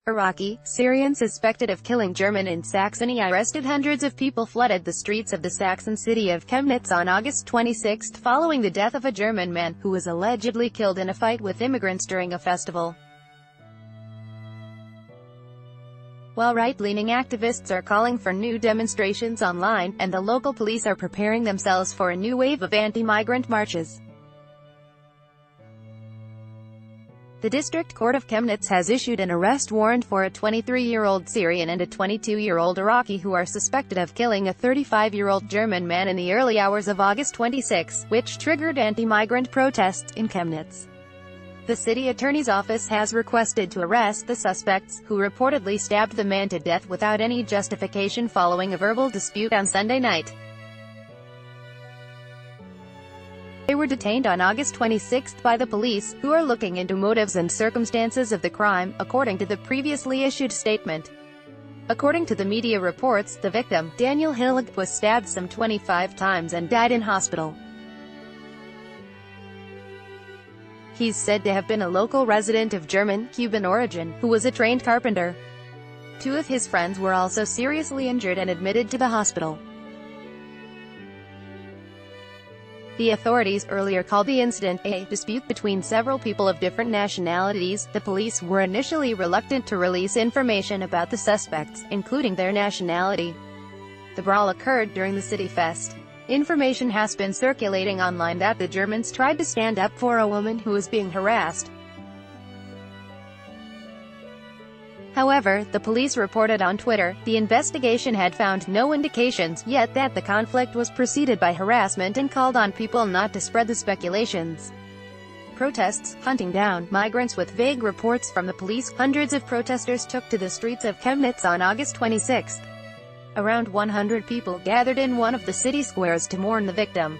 Iraqi, Syrian suspected of killing German in Saxony arrested. Hundreds of people flooded the streets of the Saxon city of Chemnitz on August 26 following the death of a German man, who was allegedly killed in a fight with immigrants during a festival. While right-leaning activists are calling for new demonstrations online, and the local police are preparing themselves for a new wave of anti-migrant marches. The District Court of Chemnitz has issued an arrest warrant for a 23-year-old Syrian and a 22-year-old Iraqi who are suspected of killing a 35-year-old German man in the early hours of August 26, which triggered anti-migrant protests in Chemnitz. The city attorney's office has requested to arrest the suspects, who reportedly stabbed the man to death without any justification following a verbal dispute on Sunday night. They were detained on August 26 by the police, who are looking into motives and circumstances of the crime, according to the previously issued statement. According to the media reports, the victim, Daniel Hillig, was stabbed some 25 times and died in hospital. He's said to have been a local resident of German-Cuban origin, who was a trained carpenter. Two of his friends were also seriously injured and admitted to the hospital. The authorities earlier called the incident a dispute between several people of different nationalities. The police were initially reluctant to release information about the suspects, including their nationality. The brawl occurred during the City Fest. Information has been circulating online that the Germans tried to stand up for a woman who was being harassed. However, the police reported on Twitter, the investigation had found no indications yet that the conflict was preceded by harassment, and called on people not to spread the speculations. Protests, hunting down migrants with vague reports from the police. Hundreds of protesters took to the streets of Chemnitz on August 26. Around 100 people gathered in one of the city squares to mourn the victim.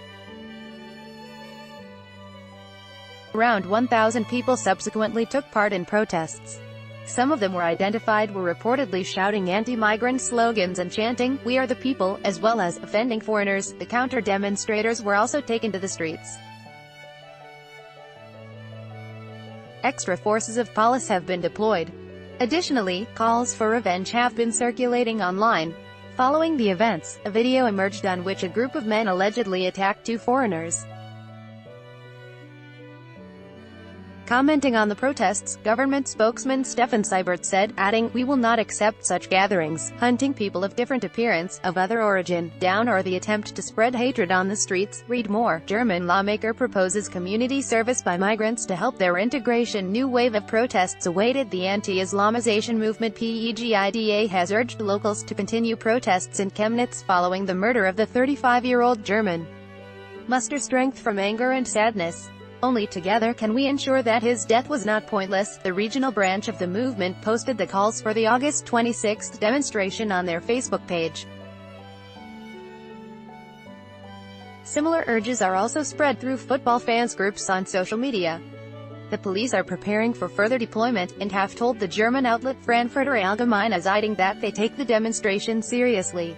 Around 1,000 people subsequently took part in protests. Some of them were identified were reportedly shouting anti-migrant slogans and chanting, "We are the people," as well as offending foreigners. The counter-demonstrators were also taken to the streets. Extra forces of police have been deployed. Additionally, calls for revenge have been circulating online. Following the events, a video emerged on which a group of men allegedly attacked two foreigners. Commenting on the protests, government spokesman Stefan Seibert said, adding, "We will not accept such gatherings, hunting people of different appearance, of other origin, down, or the attempt to spread hatred on the streets." Read more. German lawmaker proposes community service by migrants to help their integration. New wave of protests awaited. The anti-Islamization movement PEGIDA has urged locals to continue protests in Chemnitz following the murder of the 35-year-old German. Muster strength from anger and sadness. Only together can we ensure that his death was not pointless. The regional branch of the movement posted the calls for the August 26 demonstration on their Facebook page. Similar urges are also spread through football fans groups on social media. The police are preparing for further deployment, and have told the German outlet Frankfurter Allgemeine Zeitung that they take the demonstration seriously.